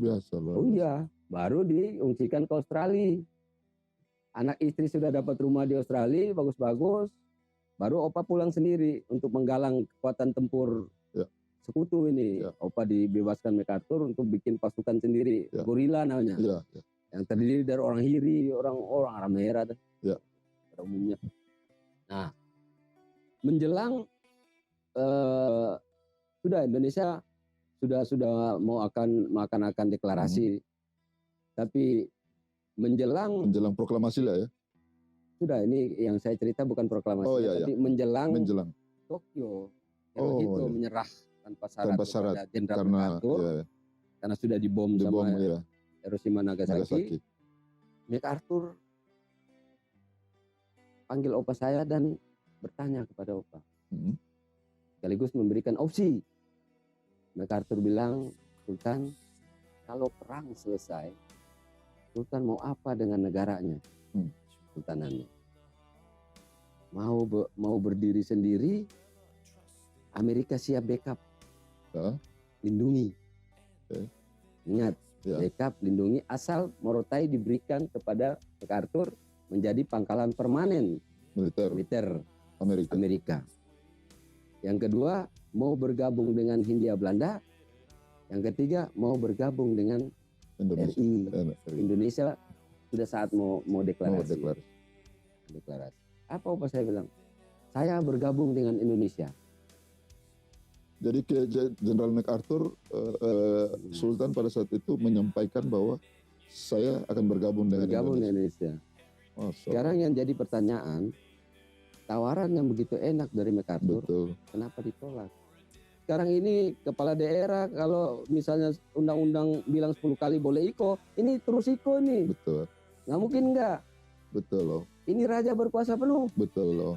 biasa. Oh iya, baru diungsikan ke Australia. Anak istri sudah dapat rumah di Australia, bagus-bagus. Baru Opa pulang sendiri untuk menggalang kekuatan tempur sekutu ini. Opa dibebaskan MacArthur untuk bikin pasukan sendiri, gorila namanya. Yang terdiri dari orang Hiri, orang arah merah pada umumnya. Nah, menjelang sudah Indonesia sudah mau akan deklarasi, tapi menjelang proklamasi lah ya. Sudah, ini yang saya cerita bukan proklamasi, tapi menjelang Tokyo, Hirohito menyerah tanpa syarat kepada Jenderal MacArthur karena sudah dibom sama Hiroshima Nagasaki. MacArthur panggil Opa saya dan bertanya kepada Opa, sekaligus memberikan opsi. MacArthur bilang, Sultan, kalau perang selesai, Sultan mau apa dengan negaranya? Sultanannya mau berdiri sendiri, Amerika siap backup, lindungi. Ingat, backup, lindungi, asal Morotai diberikan kepada MacArthur menjadi pangkalan permanen militer Amerika. Yang kedua, mau bergabung dengan Hindia Belanda. Yang ketiga, mau bergabung dengan RI. Indonesia sudah saat mau deklarasi. Apa saya bilang? Saya bergabung dengan Indonesia. Jadi Jenderal MacArthur, Sultan pada saat itu menyampaikan bahwa saya akan bergabung dengan Indonesia. Sekarang yang jadi pertanyaan, tawaran yang begitu enak dari MacArthur, kenapa ditolak? Sekarang ini kepala daerah kalau misalnya undang-undang bilang 10 kali boleh IKO, ini terus IKO nih. Betul. Nggak mungkin nggak. Betul loh. Ini raja berkuasa penuh. Betul loh.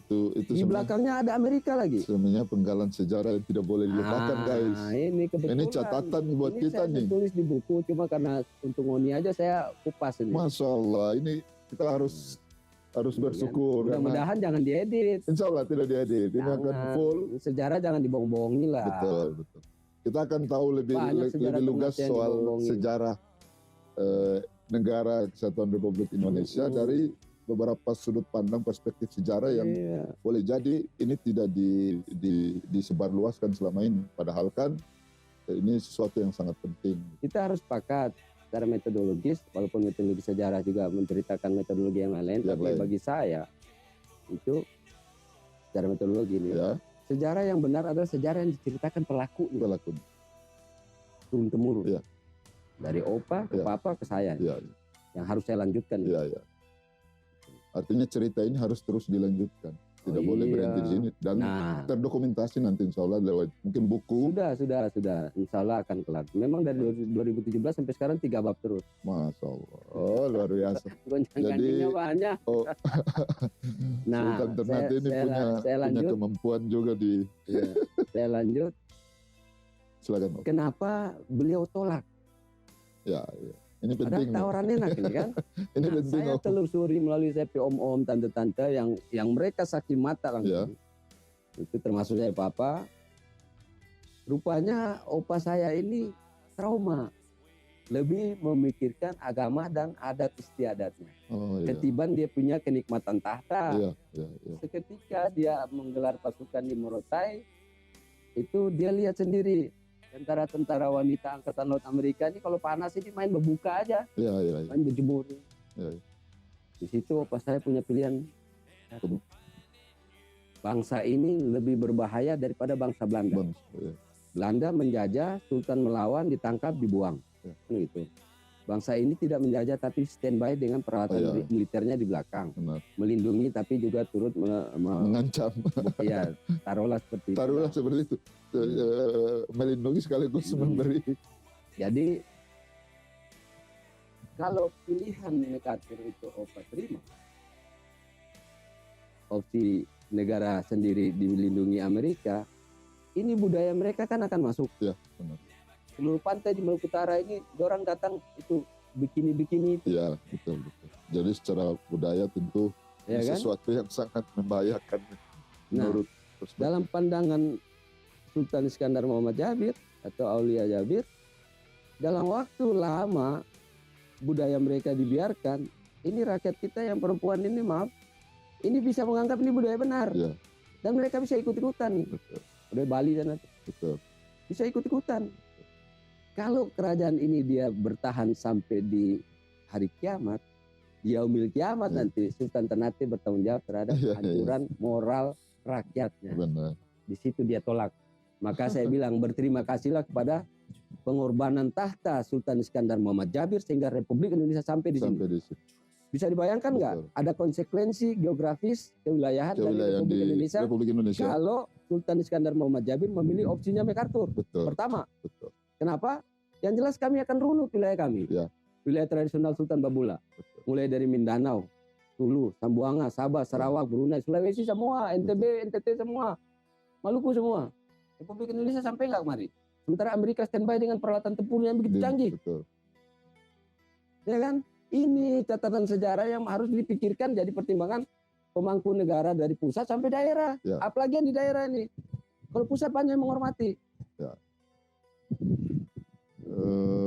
Itu di belakangnya ada Amerika lagi. Sebenarnya penggalan sejarah yang tidak boleh dilupakan, guys. Ini catatan buat kita nih. Ini saya tulis di buku, cuma karena untuk ngoni aja saya kupas ini. Masya Allah, ini kita harus bersyukur. Mudah-mudahan jangan diedit. Insya Allah tidak diedit. Ini akan full. Sejarah jangan dibohong-bohongi lah. Betul. Kita akan tahu lebih lugas soal sejarah negara Kesatuan Republik Indonesia dari beberapa sudut pandang perspektif sejarah yang boleh jadi ini tidak disebarluaskan selama ini. Padahal kan ini sesuatu yang sangat penting. Kita harus sepakat secara metodologis, walaupun metodologi sejarah juga menceritakan metodologi yang lain, tapi bagi saya itu secara metodologi ini, sejarah yang benar adalah sejarah yang diceritakan pelaku. Turun temurun. Dari Opa ke Papa ke saya. Yang harus saya lanjutkan. Artinya cerita ini harus terus dilanjutkan. Tidak boleh berhenti di sini. Dan terdokumentasi nanti insya Allah lewat mungkin buku. Sudah. Insya Allah akan kelar. Memang dari 2017 sampai sekarang 3 bab terus. Masya Allah. Oh, luar biasa. Jadi banyak. Sultan Ternate ini punya kemampuan juga di. Saya lanjut. Silakan. Kenapa beliau tolak? Ya. Ini penting. Ada tawaran enak ini kan. Ini penting. Saya telusuri melalui saya om-om, tante-tante yang mereka saksi mata langsung. Itu termasuk saya Papa. Rupanya Opa saya ini trauma. Lebih memikirkan agama dan adat istiadatnya. Ketiban dia punya kenikmatan tahta. Seketika dia menggelar pasukan di Morotai, itu dia lihat sendiri. Tentara wanita Angkatan Laut Amerika ini kalau panas ini main berbuka aja, main berjemur. Di situ pas saya punya pilihan, bangsa ini lebih berbahaya daripada bangsa Belanda. Belanda menjajah, Sultan melawan, ditangkap, dibuang. Gitu. Bangsa ini tidak menjajah tapi standby dengan peralatan militernya di belakang, melindungi tapi juga turut mengancam. Iya, taruhlah seperti itu. Melindungi sekaligus memberi. Jadi kalau pilihan MacArthur itu Opa terima, opsi negara sendiri dilindungi Amerika, ini budaya mereka kan akan masuk. Ya, benar. Seluruh pantai di Maluku Utara ini orang datang itu bikini itu. Iya, betul. Jadi secara budaya tentu sesuatu yang sangat membahayakan menurut dalam pandangan Sultan Iskandar Muhammad Jabir atau Aulia Jabir, dalam waktu lama budaya mereka dibiarkan, ini rakyat kita yang perempuan ini maaf, ini bisa menganggap ini budaya benar. Ya. Dan mereka bisa ikut-ikutan nih. Betul. Budaya Bali dan Betul. bisa ikut-ikutan. Kalau kerajaan ini dia bertahan sampai di hari kiamat, yaumil kiamat nanti Sultan Ternate bertanggung jawab terhadap hancuran moral rakyatnya. Benar. Di situ dia tolak. Maka saya bilang berterima kasihlah kepada pengorbanan tahta Sultan Iskandar Muhammad Jabir sehingga Republik Indonesia sampai di sini. Bisa dibayangkan nggak? Ada konsekuensi geografis kewilayahan dari Republik Indonesia kalau Sultan Iskandar Muhammad Jabir memilih opsinya MacArthur. Betul. Pertama. Betul. Kenapa? Yang jelas kami akan runut wilayah kami. Ya. Wilayah tradisional Sultan Babula. Betul. Mulai dari Mindanao, Hulu, Sambuanga, Sabah, Sarawak, Brunei, Sulawesi semua, NTB, NTT semua, Maluku semua. Republik Indonesia sampai nggak kemari? Sementara Amerika standby dengan peralatan tempurnya yang begitu canggih. Betul. Ya kan? Ini catatan sejarah yang harus dipikirkan jadi pertimbangan pemangku negara dari pusat sampai daerah. Ya. Apalagi yang di daerah ini. Kalau pusat banyak yang menghormati. Ya.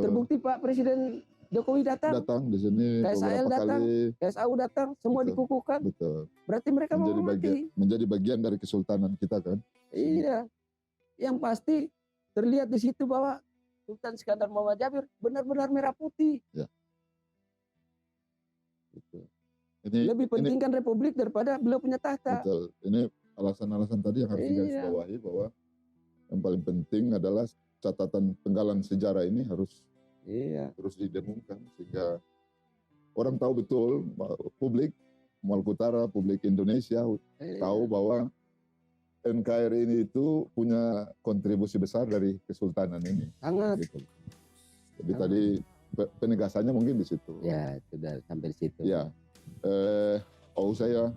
Terbukti Pak Presiden Jokowi datang di sini KSAL datang, kali. KSAU datang, semua dikukuhkan. Betul. Berarti mereka menjadi bagian dari kesultanan kita kan. Iya. Yang pasti terlihat di situ bahwa Sultan Iskandar Muhammad Jabir benar-benar merah putih. Ya. Betul. Lebih pentingkan Republik daripada beliau punya tahta. Betul. Ini alasan-alasan tadi yang harus digarisbawahi bahwa yang paling penting adalah catatan penggalan sejarah ini harus terus didengungkan sehingga orang tahu betul, publik Maluku Utara, publik Indonesia tahu bahwa NKRI ini itu punya kontribusi besar dari kesultanan ini. Sangat. Gitu. Jadi tadi penegasannya mungkin di situ. Ya, sudah sampai di situ. Ya, saya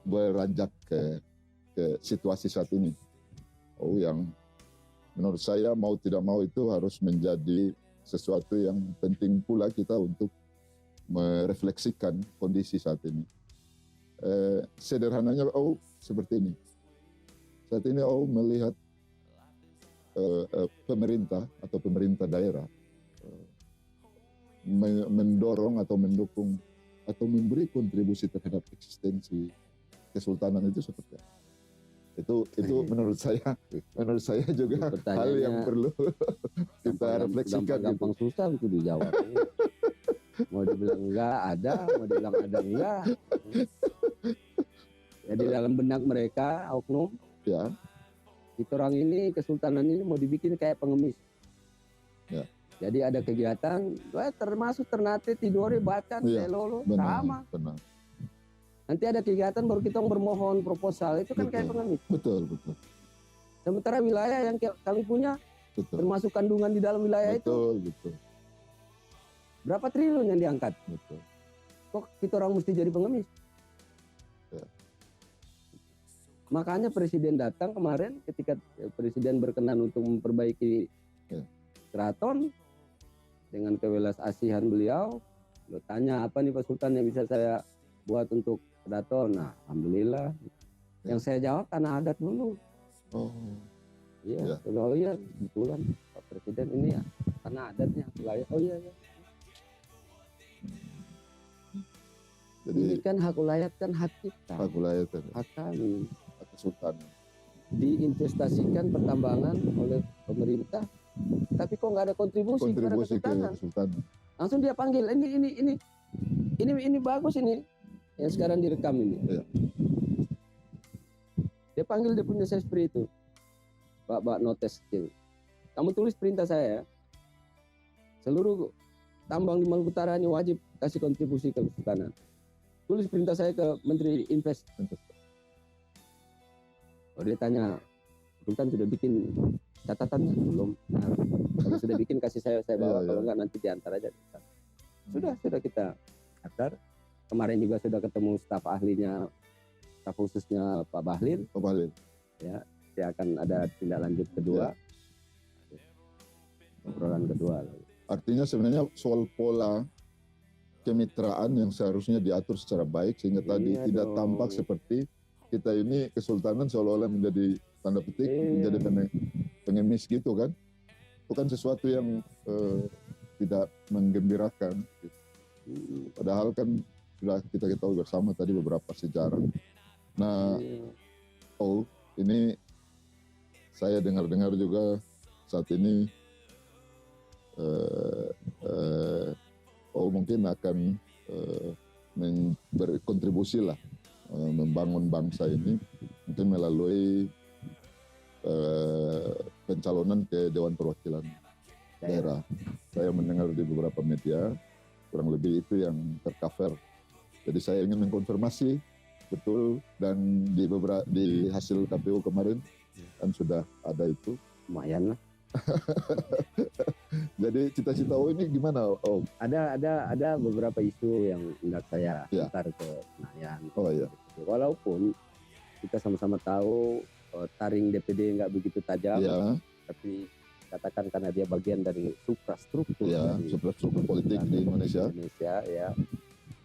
beranjak ke situasi saat ini. Yang menurut saya mau tidak mau itu harus menjadi sesuatu yang penting pula kita untuk merefleksikan kondisi saat ini. Sederhananya seperti ini. Saat ini melihat pemerintah atau pemerintah daerah mendorong atau mendukung atau memberi kontribusi terhadap eksistensi kesultanan itu seperti apa? Itu menurut saya juga hal yang perlu kita refleksikan. Gampang susah untuk dijawab. Mau dibilang enggak ada, mau dibilang ada enggak. Jadi dalam benak mereka oknum, ya, kita orang ini kesultanan ini mau dibikin kayak pengemis. Ya. Jadi ada kegiatan, termasuk Ternate, Tidore, Bacan, Selolo, sama. Benar. Nanti ada kegiatan baru kita bermohon proposal, itu kan kayak pengemis. Betul. Sementara wilayah yang kami punya, termasuk kandungan di dalam wilayah itu. Betul. Berapa triliun yang diangkat? Betul. Kok kita orang mesti jadi pengemis? Ya. Makanya Presiden datang kemarin ketika Presiden berkenan untuk memperbaiki keraton dengan kewelas asihan beliau. Lo tanya apa nih Pak Sultan yang bisa saya buat untuk keraton? Nah, alhamdulillah. Yang saya jawab tanah adat dulu. Iya, kebetulan Pak Presiden ini ya tanah adatnya wilayah. Iya. Jadi ini kan hak ulayat kan hak kita. Hak ulayat kan. Hak kami. Hak kesultanan. Diinvestasikan pertambangan oleh pemerintah, tapi kok nggak ada kontribusi ke kesultanan. Langsung dia panggil, ini bagus ini, yang sekarang direkam ini. Ya. Dia panggil dia punya sespri itu, Pak Notes kecil. Kamu tulis perintah saya ya. Seluruh tambang di Maluku Utara ini wajib kasih kontribusi ke kesultanan. Tulis perintah saya ke Menteri Invest. Oh, dia tanya, Sultan sudah bikin catatannya belum? Nah, kalau sudah bikin kasih saya bawa, kalau enggak nanti diantar aja. Sudah kita antar. Kemarin juga sudah ketemu staf ahlinya, staf khususnya Pak Bahlil. Ya, dia akan ada tindak lanjut kedua. Obrolan kedua. Artinya sebenarnya soal pola kemitraan yang seharusnya diatur secara baik sehingga tadi tidak tampak seperti kita ini kesultanan seolah-olah menjadi tanda petik menjadi pengemis gitu kan. kan sesuatu yang tidak menggembirakan. Gitu. Padahal kan sudah kita ketahui bersama tadi beberapa sejarah. Nah, ini saya dengar-dengar juga saat ini mungkin akan berkontribusi lah membangun bangsa ini mungkin melalui pencalonan ke Dewan Perwakilan Daerah. Saya mendengar di beberapa media, kurang lebih itu yang tercover. Jadi saya ingin mengkonfirmasi betul, dan di hasil KPU kemarin kan sudah ada itu. Lumayan lah. Jadi cita-cita ini gimana? Ada beberapa isu yang hendak saya antar ke Senayan. Walaupun kita sama-sama tahu taring DPD nggak begitu tajam, tapi katakan karena dia bagian dari suprastruktur, suprastruktur politik di Indonesia ya,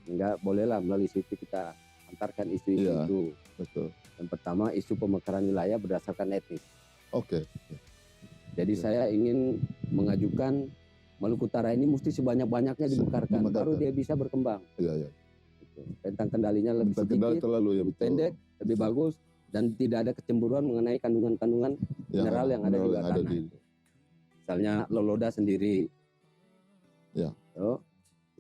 nggak bolehlah melalui situ kita antarkan isu-isu itu. Betul. Yang pertama, isu pemekaran wilayah berdasarkan etnis. Jadi saya ingin mengajukan Maluku Utara ini mesti sebanyak-banyaknya dibekarkan, baru dia bisa berkembang. Tentang kendalinya lebih sedikit, pendek, lebih bagus, dan tidak ada kecemburuan mengenai kandungan-kandungan mineral yang ada di bawah tanah. Misalnya loloda sendiri,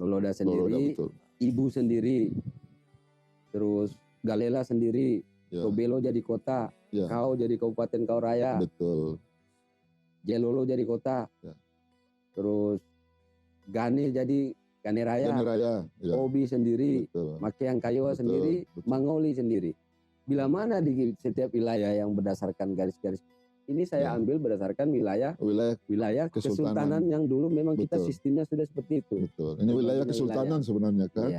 loloda sendiri, ibu sendiri, terus galela sendiri, Tobelo jadi kota, Kau jadi Kabupaten Kau Raya, Jelolo jadi kota, terus Gane jadi Gane Raya, Obi sendiri, Makiang Kayowa sendiri, Mangoli sendiri. Bila mana di setiap wilayah yang berdasarkan garis-garis ini saya ambil berdasarkan wilayah kesultanan yang dulu memang kita sistemnya sudah seperti itu. Ini wilayah kesultanan sebenarnya kan.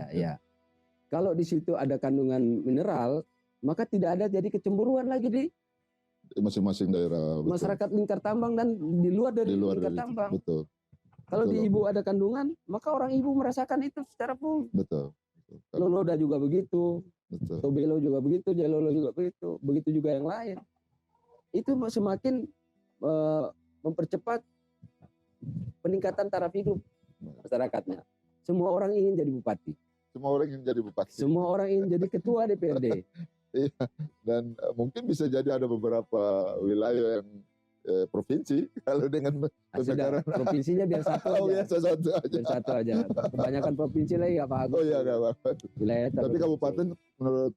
Kalau di situ ada kandungan mineral, maka tidak ada jadi kecemburuan lagi di masing-masing daerah. Masyarakat lingkar tambang dan di luar dari lingkar tambang. Kalau di ibu ada kandungan, maka orang ibu merasakan itu secara full. Loloda juga begitu. Tobelo juga begitu, Jelolo juga begitu. Begitu juga yang lain. Itu semakin mempercepat peningkatan taraf hidup masyarakatnya. Semua orang ingin jadi bupati. Semua orang ingin jadi ketua DPRD. Dan mungkin bisa jadi ada beberapa wilayah yang provinsi kalau dengan pemekaran. Provinsinya biar satu aja. Biar satu aja. Kebanyakan provinsi lagi nggak bagus. Nggak bagus. Tapi kabupaten menurut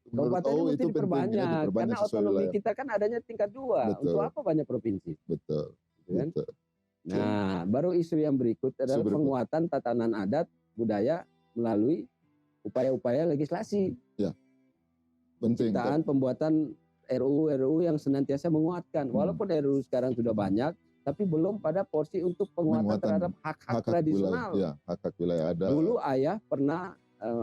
itu diperbanyak. Karena otonomi kita kan adanya tingkat 2. Untuk apa banyak provinsi? Betul. Nah, baru isu yang berikut adalah penguatan tatanan adat budaya melalui upaya-upaya legislasi. Penciptaan pembuatan RUU yang senantiasa menguatkan. Walaupun RUU sekarang sudah banyak, tapi belum pada porsi untuk penguatan terhadap hak-hak tradisional. Hak-hak wilayah ada. Dulu ayah pernah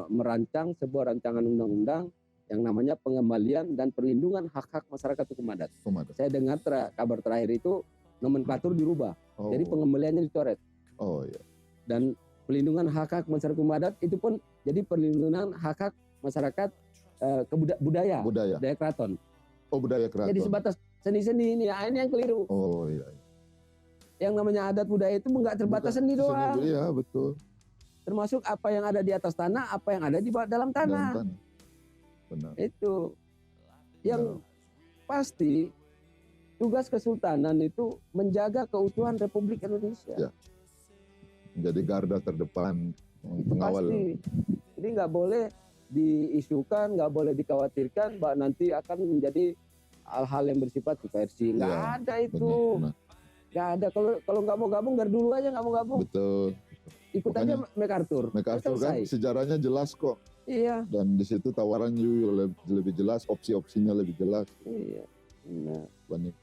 merancang sebuah rancangan undang-undang yang namanya pengembalian dan perlindungan hak-hak masyarakat hukum adat. Saya dengar kabar terakhir itu nomenklatur dirubah. Jadi pengembaliannya dicoret. Dan perlindungan hak-hak masyarakat hukum adat itu pun jadi perlindungan hak-hak masyarakat budaya keraton. Budaya keraton. Jadi sebatas seni-seni ini yang keliru. Yang namanya adat budaya itu enggak terbatas seni doang. Iya, betul. Termasuk apa yang ada di atas tanah, apa yang ada di dalam tanah. Benar. Itu yang pasti tugas kesultanan itu menjaga keutuhan Republik Indonesia. Menjadi garda terdepan pengawal. Jadi nggak boleh diisukan, nggak boleh dikhawatirkan bahwa nanti akan menjadi hal-hal yang bersifat subversi. Nggak ada itu. Nggak ada. Kalau nggak mau gabung dari dulu aja nggak mau gabung. Betul. Ikut aja MacArthur. MacArthur kan sejarahnya jelas kok. Iya. Dan di situ tawaran lebih jelas, opsi-opsinya lebih jelas. Iya.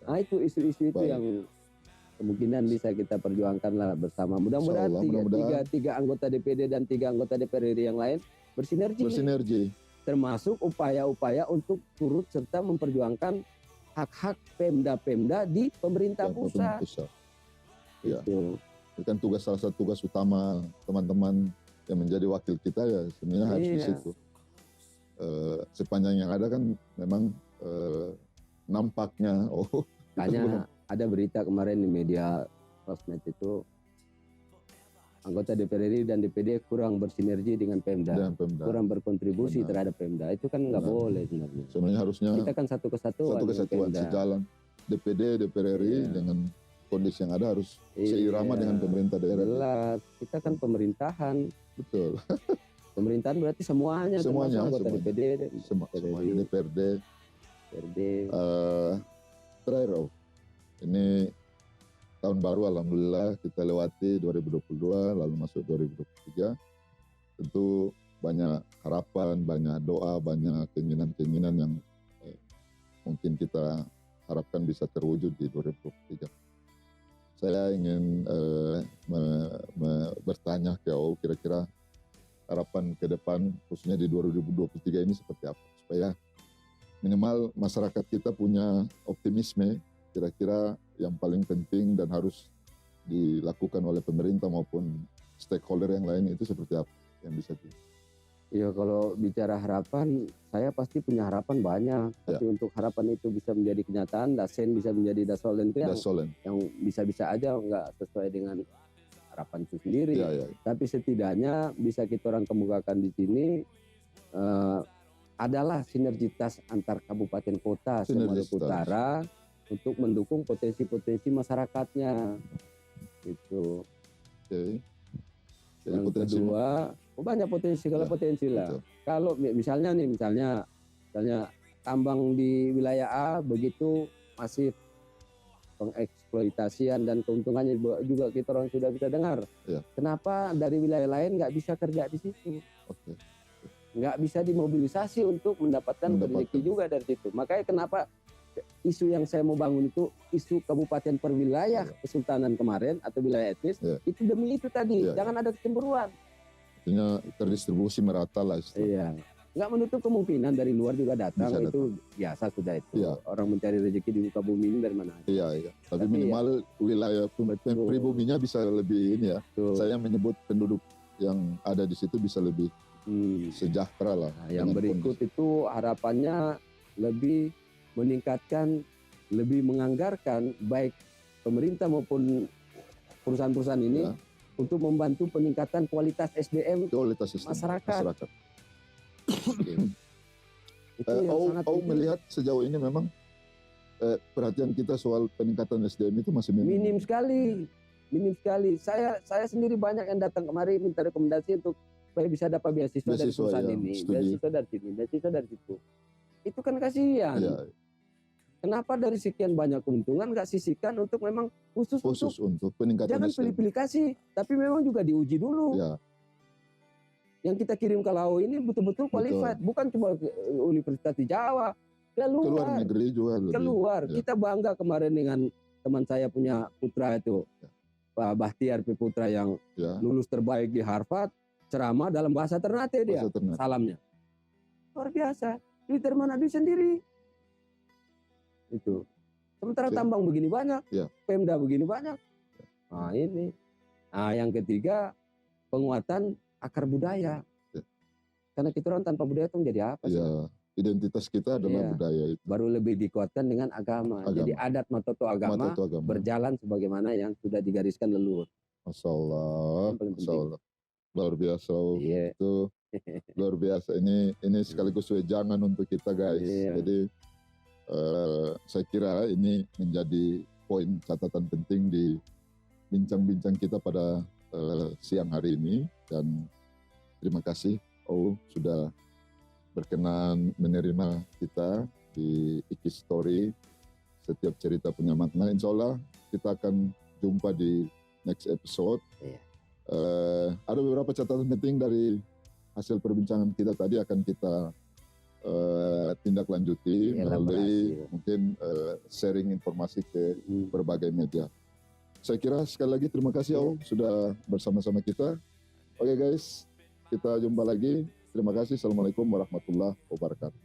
Nah itu isu-isu itu yang kemungkinan bisa kita perjuangkan lah bersama. Mudah-mudahan tiga anggota DPD dan 3 anggota DPR RI yang lain bersinergi. Termasuk upaya-upaya untuk turut serta memperjuangkan hak-hak Pemda-Pemda di pemerintah pusat. Ya. Itu kan salah satu tugas utama teman-teman yang menjadi wakil kita ya sebenarnya harus di situ. Sepanjang yang ada kan memang nampaknya Hanya ada berita kemarin di media sosmed itu anggota DPR RI dan DPD kurang bersinergi dengan Pemda, kurang berkontribusi terhadap Pemda. Itu kan nggak boleh sebenarnya. Sebenarnya harusnya kita kan satu kesatuan sejalan. DPD, DPR RI dengan kondisi yang ada harus seirama dengan pemerintah daerah. Jelas, kita kan pemerintahan. Betul. Pemerintahan berarti semuanya anggota DPD, semuanya DPRD. Terakhir, ini tahun baru alhamdulillah kita lewati 2022 lalu masuk 2023. Tentu banyak harapan, banyak doa, banyak keinginan-keinginan yang mungkin kita harapkan bisa terwujud di 2023. Saya ingin bertanya ke AU kira-kira harapan ke depan khususnya di 2023 ini seperti apa supaya minimal masyarakat kita punya optimisme. Kira-kira yang paling penting dan harus dilakukan oleh pemerintah maupun stakeholder yang lain itu seperti apa yang bisa Iya, kalau bicara harapan, saya pasti punya harapan banyak. Tapi untuk harapan itu bisa menjadi kenyataan, dasen bisa menjadi dasolen itu yang bisa-bisa aja nggak sesuai dengan harapan itu sendiri. Tapi setidaknya bisa kita orang kemukakan di sini adalah sinergitas antar kabupaten kota Maluku Utara untuk mendukung potensi-potensi masyarakatnya itu. Yang kedua, banyak potensi potensi lah. Kalau misalnya tambang di wilayah A begitu masif, pengeksploitasian dan keuntungannya juga kita orang sudah bisa dengar. Kenapa dari wilayah lain nggak bisa kerja di situ? Nggak bisa dimobilisasi untuk mendapatkan rezeki juga dari situ. Makanya kenapa isu yang saya mau bangun itu isu kabupaten per wilayah kesultanan kemarin atau wilayah etnis itu demi itu tadi. Jangan ada kecemburuan. Artinya terdistribusi merata lah. Nggak menutup kemungkinan dari luar juga datang. Itu biasa sudah itu. Orang mencari rezeki di muka bumi ini dari mana aja. Tapi minimal wilayah pribuminya bisa lebih ini ya. Saya menyebut penduduk yang ada di situ bisa lebih sejahtera lah. Yang berikut itu harapannya lebih meningkatkan, lebih menganggarkan baik pemerintah maupun perusahaan-perusahaan ini untuk membantu peningkatan kualitas SDM masyarakat. Aku melihat sejauh ini memang perhatian kita soal peningkatan SDM itu masih minim sekali. Saya sendiri banyak yang datang kemari minta rekomendasi untuk supaya bisa dapat beasiswa dari perusahaan ini, beasiswa dari sini, beasiswa dari situ. Itu kan kasihan. Kenapa dari sekian banyak keuntungan nggak sisihkan untuk memang khusus untuk peningkatan jangan pilih-pilih kasih, tapi memang juga diuji dulu. Yang kita kirim ke Laos ini betul-betul qualified, bukan cuma universitas di Jawa, keluar negeri juga. Kita bangga kemarin dengan teman saya punya putra itu, Pak Bahtiar Putra yang lulus terbaik di Harvard, ceramah dalam bahasa Ternate dia, salamnya. Luar biasa, di Manado sendiri. Itu. Sementara tambang begini banyak, Pemda begini banyak. Nah ini. Nah yang ketiga, penguatan akar budaya. Karena kita orang tanpa budaya itu menjadi apa sih? Identitas kita adalah budaya itu. Baru lebih dikuatkan dengan agama. Jadi adat matoto agama berjalan sebagaimana yang sudah digariskan leluhur. Masya Allah. Luar biasa. Itu luar biasa. Ini sekaligus wejangan untuk kita guys. Jadi saya kira ini menjadi poin catatan penting di bincang-bincang kita pada siang hari ini, dan terima kasih sudah berkenan menerima kita di Iki Story. Setiap cerita punya makna. Insya Allah kita akan jumpa di next episode. Ada beberapa catatan penting dari hasil perbincangan kita tadi akan kita tindak lanjuti melalui mungkin sharing informasi ke berbagai media. Saya kira sekali lagi terima kasih sudah bersama-sama kita. Oke guys, kita jumpa lagi. Terima kasih. Assalamualaikum warahmatullahi wabarakatuh.